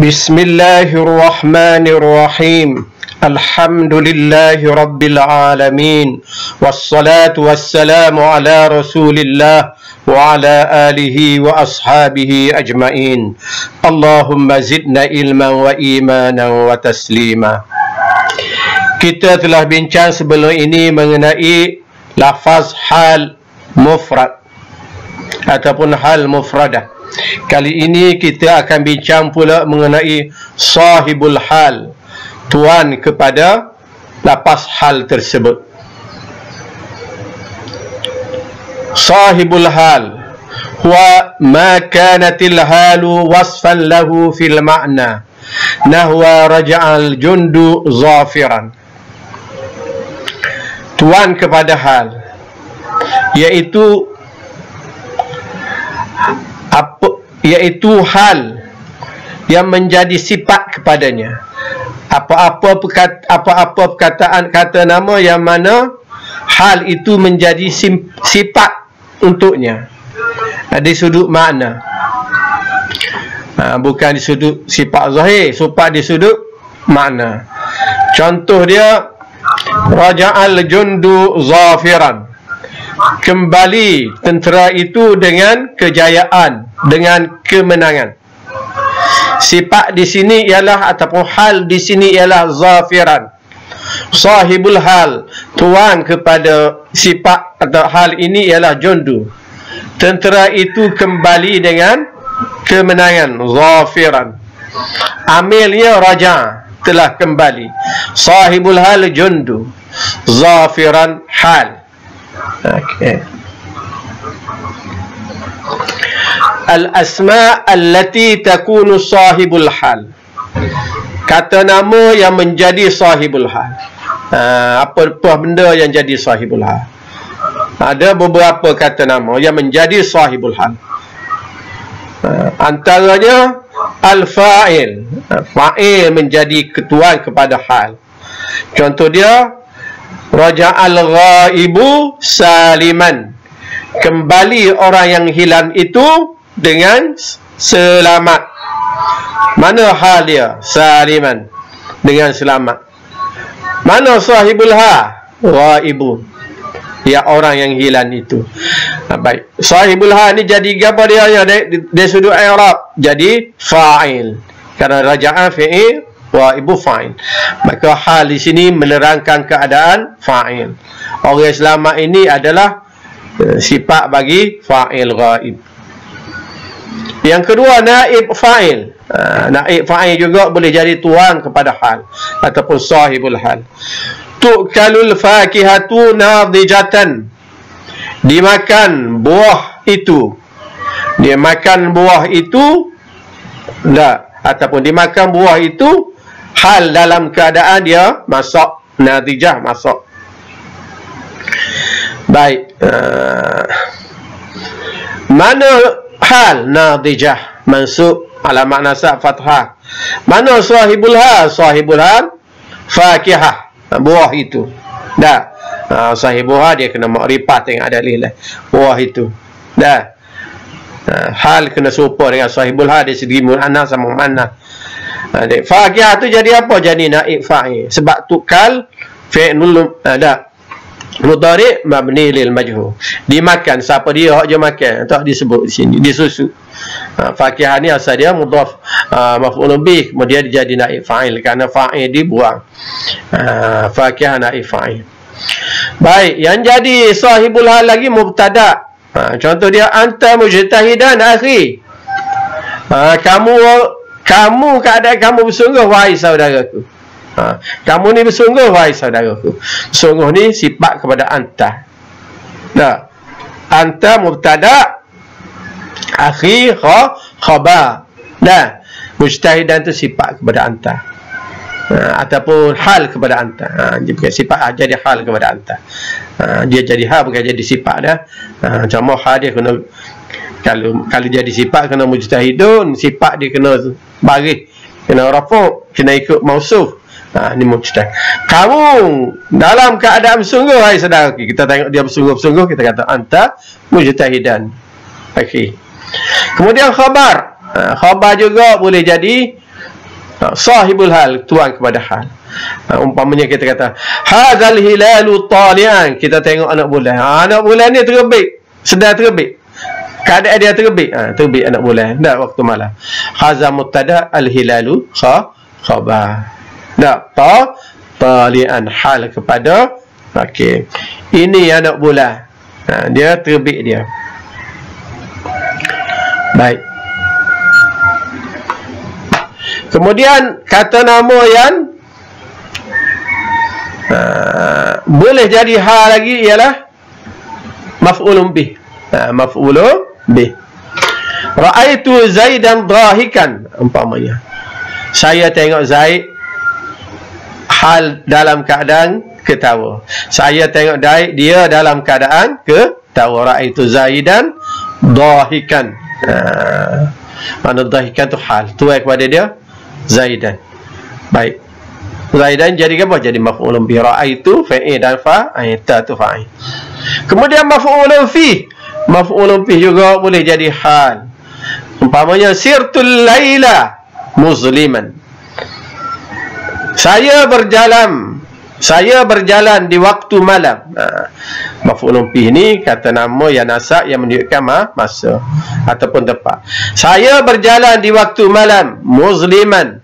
Bismillahirrahmanirrahim. Alhamdulillahi Rabbil Alamin. Wassalatu wassalamu ala Rasulillah wa ala alihi wa ashabihi ajma'in. Allahumma zidna ilman wa imanan wa taslima. Kita telah bincang sebelum ini mengenai lafaz hal mufrad ataupun hal mufradah. Kali ini kita akan bincang pula mengenai sahibul hal, tuan kepada lafaz hal tersebut. Sahibul hal huwa ma kanatil halu wasfan lahu fil ma'na nahwa raja'al jundu zafiran. Tuan kepada hal, iaitu hal yang menjadi sifat kepadanya. Apa-apa perkataan kata nama yang mana hal itu menjadi sifat untuknya di sudut makna, bukan di sudut sifat zahir, sifat di sudut makna. Contoh dia, raja'al jundu zafiran, kembali tentera itu dengan kejayaan, dengan kemenangan. Sifat di sini ialah ataupun hal di sini ialah zafiran. Sahibul hal, tuan kepada sifat atau hal ini ialah jundu. Tentera itu kembali dengan kemenangan, zafiran. Amilnya raja, telah kembali. Sahibul hal jundu, zafiran hal. Okay. Al-asma' allati takunu sahibul hal, kata nama yang menjadi sahibul hal. Apa benda yang jadi sahibul hal? Ada beberapa kata nama yang menjadi sahibul hal. Antaranya al-fa'il. Fa'il menjadi ketuan kepada hal. Contoh dia, raja'al ghaibu saliman, kembali orang yang hilang itu dengan selamat. Mana hal dia? Saliman, dengan selamat. Mana sahibul ha? Ghaibu, ya orang yang hilang itu. Baik, sahibul ha ni jadi apa dia? Dia sudut i'rab jadi fa'il, kerana raja'a fi'il, ghaibu fa'il. Maka hal di sini menerangkan keadaan fa'il. Orang selamat ini adalah sifat bagi fa'il ghaib. Yang kedua, naib fa'il. Naib fa'il juga boleh jadi tuan kepada hal ataupun sahibul hal. Tu'kalul fakihatu nadijatan, dimakan buah itu. Dia makan buah itu, ataupun dimakan buah itu hal dalam keadaan dia masak, nadijah, masak. Baik, mana hal nadijah mansub alamat nasab fathah? Mana sahibul hal? Sahibul hal fakihah, buah itu. Sahibul hal dia kena makrifat yang ada lillah, buah itu. Hal kena serupa dengan sahibul hal dari segi muannas sama muannas. Fakihah tu jadi apa? Jadi naib fa'il, sebab tukal fi'lul mudhari' mabni lil majhul. Dimakan, siapa dia hak je makan, tak disebut di sini, disusu. Fakihah ni asal dia mudhaf maf'ul bih, kemudian dia jadi naib fa'il kerana fa'il dibuang. Fakihah naib fa'il. Baik, yang jadi sahibul hal lagi mubtada'. Contoh dia, anta mujtahidan akhi, kamu keadaan kamu bersungguh wahai saudaraku. Kamu ni bersungguh wahai saudaraku. Sungguh ni sifat kepada anta. Anta mubtada', akhi khabar. Mujtahidan tu sifat kepada anta, ataupun hal kepada anta. Dia bukan sifat, jadi hal kepada anta. Dia jadi hal, bukan jadi sifat dah. Cuma hal dia kena, kalau jadi sifat kena mujtahidun, sifat dia kena baris, kena rafu', kena ikut mausuf. Ini mujtahid. Kamu dalam keadaan bersungguh hai saudara. Kita tengok dia bersungguh-sungguh, kita kata anta mujtahidan. Okey. Kemudian khabar. Khabar juga boleh jadi Sahibul hal, tuan kepada hal. Umpamanya kita kata hadzal hilalu talian, kita tengok anak bulan. Anak bulan ni terbit, sedang terbit, keadaan dia terbit, terbit anak bulan dah waktu malam. Hadza mubtada, al hilalu khabar. Dak talian, hal kepada. Okey, ini anak bulan, dia terbit dia. Baik. Kemudian kata nama yang boleh jadi hal lagi ialah maf'ulun bih. Maf'ulun bih. Ra'aitu Zaidan dhahikan, umpamanya saya tengok Zaid hal dalam keadaan ketawa. Saya tengok dia dalam keadaan ketawa. Ra'aitu Zaidan dhahikan. Mana dhahikan tu hal, tuai kepada dia Zaidan. Baik. Zaidan jadi apa? Jadi maf'ulun bi. Ra'aitu fa'il dan fa'ita tu fa'il. Kemudian maf'ulun fi. Maf'ulun fi juga boleh jadi hal. Umpamanya sirtul laila musliman. Saya berjalan di waktu malam. Maf'ulun fi ni kata nama yang nasab yang menunjukkan masa ataupun tempat. Saya berjalan di waktu malam musliman,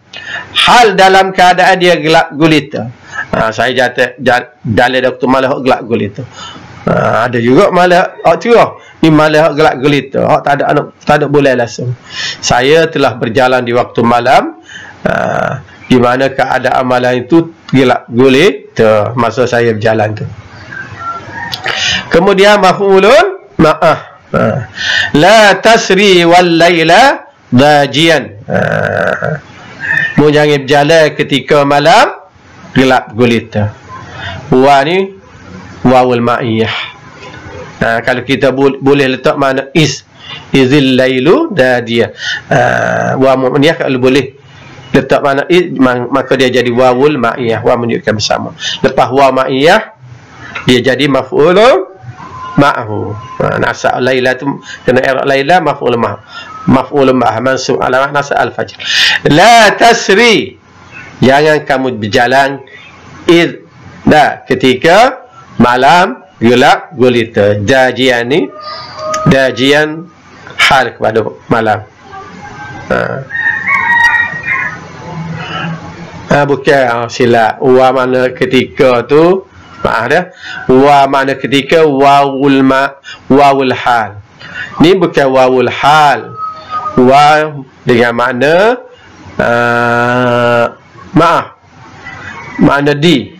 hal dalam keadaan dia gelap gulita. Saya jalan di waktu malam gelap gulita. Ada juga malam cerah, ni malam gelap gulita, tak ada bulan langsung. Saya telah berjalan di waktu malam, di mana keadaan malam itu gelap gulita masa saya berjalan tu. Kemudian maf'ulun ma'ah. La tasri wal laila dajian. Mu jangan berjalan ketika malam gelap gulita. Wa ni wawul ma'iyah. Kalau kita boleh letak mana izil lailu dajian. Wa mu'niyah kalau boleh letak mana maka dia jadi wawul ma'iyah. Wa menunjukkan bersama. Lepas wa ma'iyah dia jadi maf'ulun ma'hu. Nasab laila tu kena i'rab laila maf'ulun ma'hu. Maf'ulun ma'hu mansub alamat nasab al-fajr. La tasri, jangan kamu berjalan ketika malam gelap gulita. Dajian ni dajian hal kepada malam. Bukan silap. Wa mana ketika tu ada wa mana ketika wawul hal. Ni bukan wawul hal. Wa dengan makna makna di.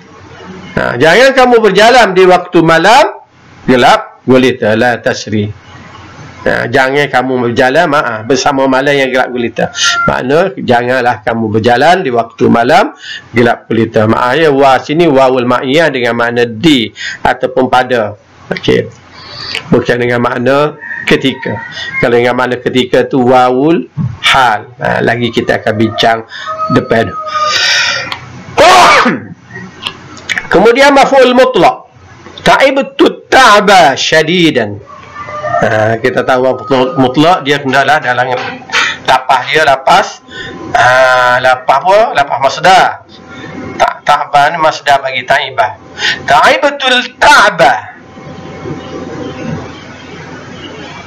Jangan kamu berjalan di waktu malam gelap gulita. La tasri. Jangan kamu berjalan bersama malam yang gelap gulita. Makna janganlah kamu berjalan di waktu malam gelap gulita. Maknanya wa sini wawul ma'iyah dengan makna di ataupun pada. Okey. Bukan dengan makna ketika. Kalau dengan makna ketika tu wawul hal. Lagi kita akan bincang depan. Kemudian maf'ul mutlaq. Ta'ibtu ta'ba syadidan. Kita tahu mutlak dia kendalah dalam lapas dia lapas apa? Lapas masdar. Ta'ba ni masdar bagi ta'ibah. Ta'ibtul ta'ba.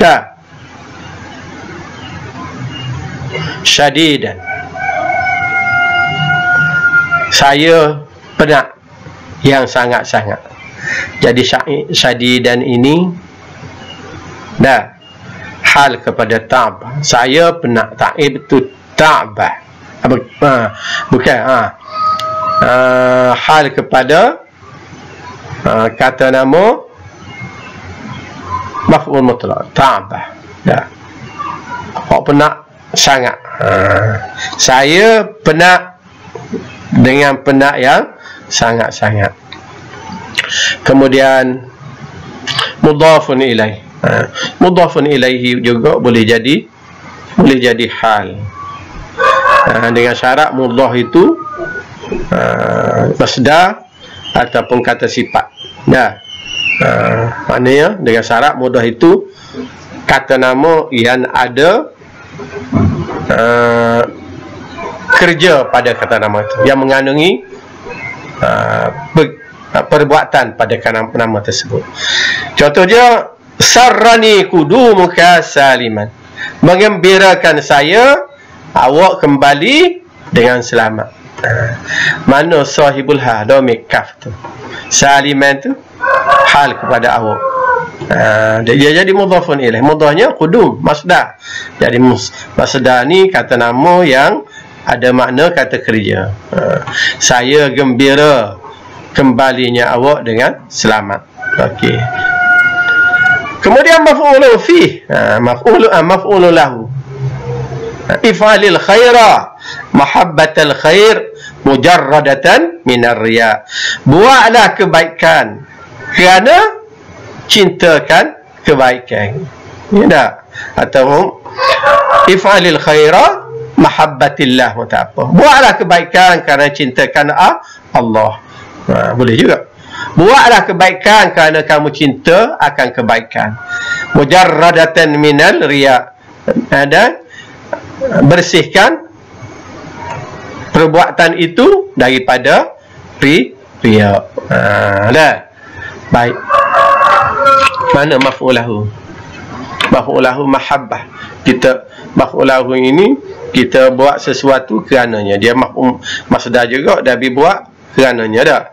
Tak. Syadidan. Saya penat yang sangat-sangat. Jadi syadidan ini dah hal kepada ta'ba. Saya penat. Ta'ibtu ta'ba. Bukan hal kepada kata nama maf'ul mutlaq ta'ba. Dah. Kau penat sangat. Saya penat dengan penat yang sangat-sangat. Kemudian mudhafun ilaih. Mudhafun ilaihi juga boleh jadi hal. Dengan syarat mudhaf itu masdar ataupun kata sifat. Maknanya dengan syarat mudhaf itu kata nama yang ada kerja pada kata nama itu, yang mengandungi perbuatan pada nama tersebut. Contoh dia, sarrani kudumuka saliman, mengembirakan saya awak kembali dengan selamat. Mana sahibul hal, domik kaf tu, saliman tu hal kepada awak. Dia jadi mudhafun ilaih, mudhafnya qudum, masdar. Jadi masdar ni kata nama yang ada makna kata kerja. Saya gembira kembalinya awak dengan selamat. Okey. Kemudian maf'ulu fi, maf'ulu lahu, if'alil khaira mahabbatal khair mujarradatan minar riya. Buatlah kebaikan kerana cintakan kebaikan. Ya tak? Atau if'alil khaira mahabbatillah, tak apa. Buatlah kebaikan kerana cintakan Allah. Boleh juga. Buatlah kebaikan kerana kamu cinta akan kebaikan. Mujarradatan minal riya, dan bersihkan perbuatan itu daripada riya. Baik. Mana maf'ulahu? Maf'ulahu mahabbah. Maf'ulahu ini kita buat sesuatu kerananya. Dia masdar juga, tapi buat kerananya dah.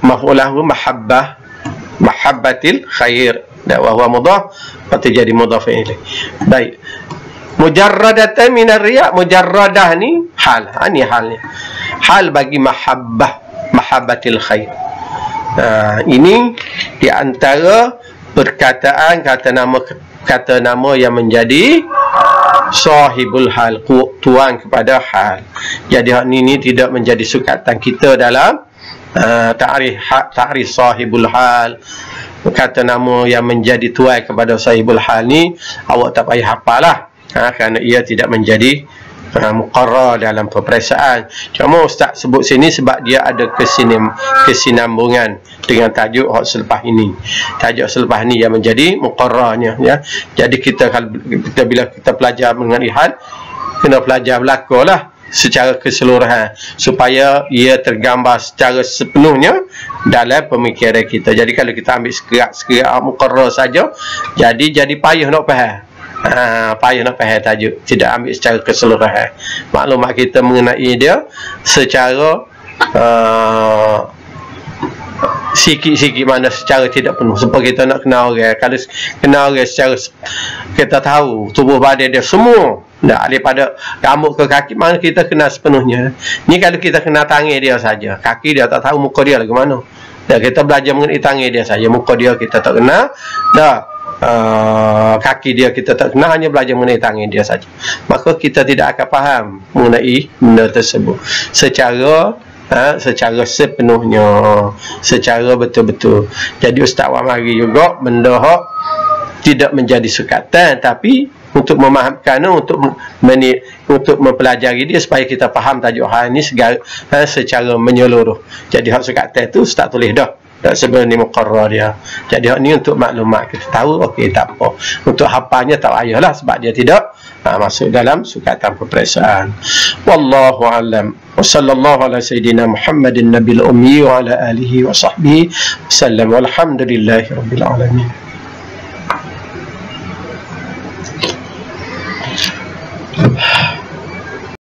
Maf'ulahu mahabbah, mahabbatil khair, dan wa huwa mudhaf, patut jadi mudhaf ilaih. Baik. Mujarradatan minar riya, mujarradah ni hal. Ini halnya. Hal bagi mahabbatil khair. Ini di antara perkataan kata nama yang menjadi sahibul hal, tuan kepada hal. Jadi hak ini tidak menjadi sukatan kita dalam ta'rif sahibul hal. Kata nama yang menjadi tuan kepada sahibul hal ni awak tak payah hafalah, kerana ia tidak menjadi muqarrar dalam peperiksaan. Cuma Ustaz sebut sini sebab dia ada kesinambungan dengan tajuk selepas ini. Tajuk selepas ini yang menjadi muqarrarnya, ya. Jadi bila kita belajar mengenai hal, kena belajar belakalah secara keseluruhan supaya ia tergambar secara sepenuhnya dalam pemikiran kita. Jadi kalau kita ambil sekerat muqarrar saja, jadi payah nak faham. Payah nak faham tajuk, tidak ambil secara keseluruhan. Maklumat kita mengenai dia secara sikit-sikit, mana secara tidak penuh. Sebab kita nak kenal orang. Kalau kenal orang secara kita tahu tubuh badan dia semua, daripada rambut ke kaki, mana kita kenal sepenuhnya. Ni kalau kita kenal tangan dia saja, kaki dia tak tahu, muka dia lagi mana. Dan kita belajar mengenai tangan dia saja, muka dia kita tak kenal. Kaki dia kita tak kenal, hanya belajar mengenai tangan dia saja. Maka kita tidak akan faham mengenai benda tersebut secara sepenuhnya, secara betul-betul. Jadi Ustaz Wan mari juga benda hak tidak menjadi sukatan, tapi untuk memahamkan, untuk mempelajari dia supaya kita faham tajuk hal ini secara menyeluruh. Jadi hak sukatan itu Ustaz tulis dah sebelum ni muqarrar dia. Jadi hak ni untuk maklumat kita tahu, okey, tak apa. Untuk hafalnya tak payahlah sebab dia tidak masuk dalam sukatan peperiksaan. Wallahu a'lam. Wa sallallahu ala sayyidina Muhammadin nabil ummi wa ala alihi wa sahbihi wasallam. Walhamdulillahi rabbil alamin.